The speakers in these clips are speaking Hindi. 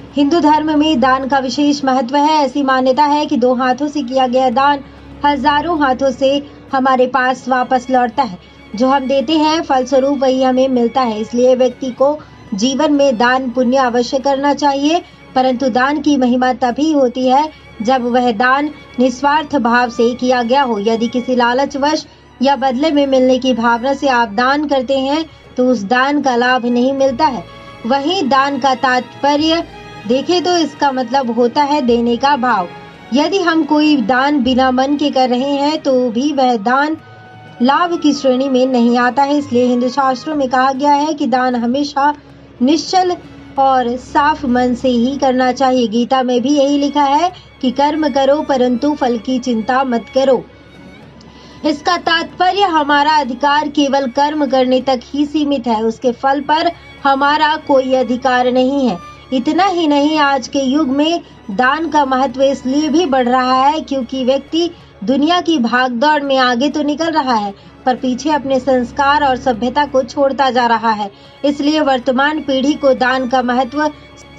हिंदू धर्म में दान का विशेष महत्व है। ऐसी मान्यता है कि 2 हाथों से किया गया दान हजारों हाथों से हमारे पास वापस लौटता है। जो हम देते हैं फलस्वरूप वही हमें मिलता है। इसलिए व्यक्ति को जीवन में दान पुण्य अवश्य करना चाहिए, परंतु दान की महिमा तभी होती है जब वह दान निस्वार्थ भाव से किया गया हो। यदि किसी लालचवश या बदले में मिलने की भावना से आप दान करते हैं तो उस दान का लाभ नहीं मिलता है। वहीं दान का तात्पर्य देखें तो इसका मतलब होता है देने का भाव। यदि हम कोई दान बिना मन के कर रहे हैं तो भी वह दान लाभ की श्रेणी में नहीं आता है। इसलिए हिंदू शास्त्रों में कहा गया है कि दान हमेशा निश्चल और साफ मन से ही करना चाहिए। गीता में भी यही लिखा है कि कर्म करो परंतु फल की चिंता मत करो। इसका तात्पर्य हमारा अधिकार केवल कर्म करने तक ही सीमित है, उसके फल पर हमारा कोई अधिकार नहीं है। इतना ही नहीं, आज के युग में दान का महत्व इसलिए भी बढ़ रहा है क्योंकि व्यक्ति दुनिया की भागदौड़ में आगे तो निकल रहा है पर पीछे अपने संस्कार और सभ्यता को छोड़ता जा रहा है। इसलिए वर्तमान पीढ़ी को दान का महत्व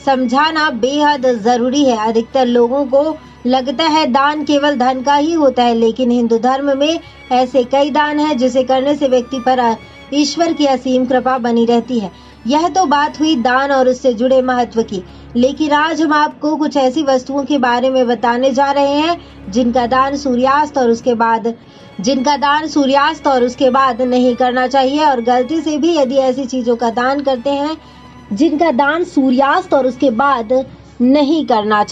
समझाना बेहद जरूरी है। अधिकतर लोगों को लगता है दान केवल धन का ही होता है, लेकिन हिंदू धर्म में ऐसे कई दान हैं जिसे करने से व्यक्ति पर ईश्वर की असीम कृपा बनी रहती है। यह तो बात हुई दान और उससे जुड़े महत्व की, लेकिन आज हम आपको कुछ ऐसी वस्तुओं के बारे में बताने जा रहे हैं जिनका दान सूर्यास्त और उसके बाद नहीं करना चाहिए। और गलती से भी यदि ऐसी चीजों का दान करते हैं जिनका दान सूर्यास्त और उसके बाद नहीं करना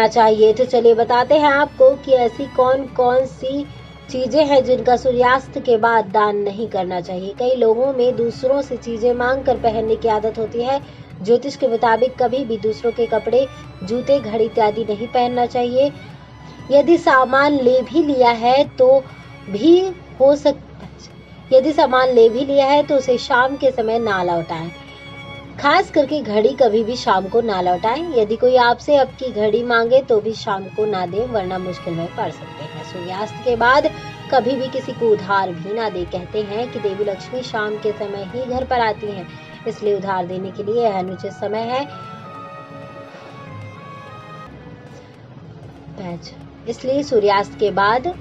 चाहिए, तो चलिए बताते हैं आपको कि ऐसी कौन कौन सी चीजें हैं जिनका सूर्यास्त के बाद दान नहीं करना चाहिए। कई लोगों में दूसरों से चीजें मांग कर पहनने की आदत होती है। ज्योतिष के मुताबिक कभी भी दूसरों के कपड़े, जूते, घड़ी इत्यादि नहीं पहनना चाहिए। यदि सामान ले भी लिया है तो उसे शाम के समय ना लौटाएं। खास करके घड़ी कभी भी शाम को ना लौटाएं। यदि कोई आपसे आपकी घड़ी मांगे तो भी शाम को ना दें, वरना मुश्किल में पड़ सकते हैं। सूर्यास्त के बाद कभी भी किसी को उधार भी ना दे। कहते हैं कि देवी लक्ष्मी शाम के समय ही घर पर आती हैं, इसलिए उधार देने के लिए यह अनुचित समय है। इसलिए सूर्यास्त के बाद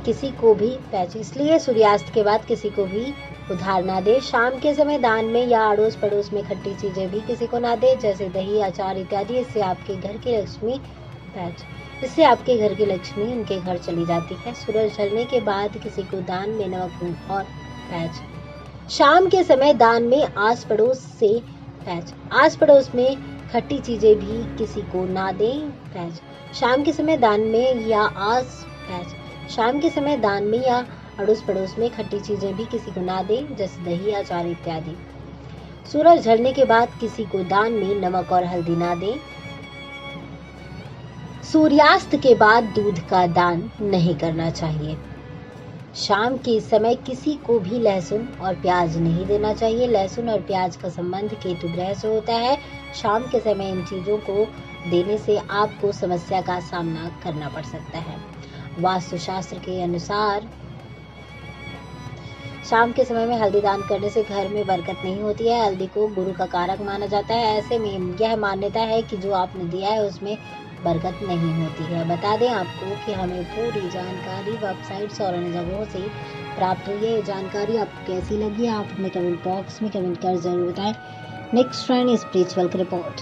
किसी को भी उधार ना दे। शाम के समय दान में या अड़ोस पड़ोस में खट्टी चीजें भी किसी को ना दे, जैसे दही, अचार इत्यादि। इससे आपके घर की लक्ष्मी उनके घर चली जाती है। सूरज ढलने के बाद किसी को दान में नमक और शाम के समय दान में आस पड़ोस में खट्टी चीजें भी किसी को ना दें। शाम के समय दान में या अड़ोस पड़ोस में खट्टी चीजें भी किसी को ना दें, जैसे दही, अचार इत्यादि। सूरज ढलने के बाद किसी को दान में नमक और हल्दी ना दें। सूर्यास्त के बाद दूध का दान नहीं करना चाहिए। शाम के समय किसी को भी लहसुन और प्याज नहीं देना चाहिए। लहसुन और प्याज का संबंध केतु ग्रह से होता है। शाम के समय इन चीजों को देने से आपको समस्या का सामना करना पड़ सकता है। वास्तुशास्त्र के अनुसार शाम के समय में हल्दी दान करने से घर में बरकत नहीं होती है। हल्दी को गुरु का कारक माना जाता है। ऐसे में यह मान्यता है कि जो आपने दिया है उसमें बरकत नहीं होती है। बता दें आपको कि हमें पूरी जानकारी वेबसाइट्स और अन्य जगहों से प्राप्त हुई है। ये जानकारी आपको कैसी लगी आप हमें कमेंट बॉक्स में कमेंट कर जरूर बताएं। Next friend spiritual report.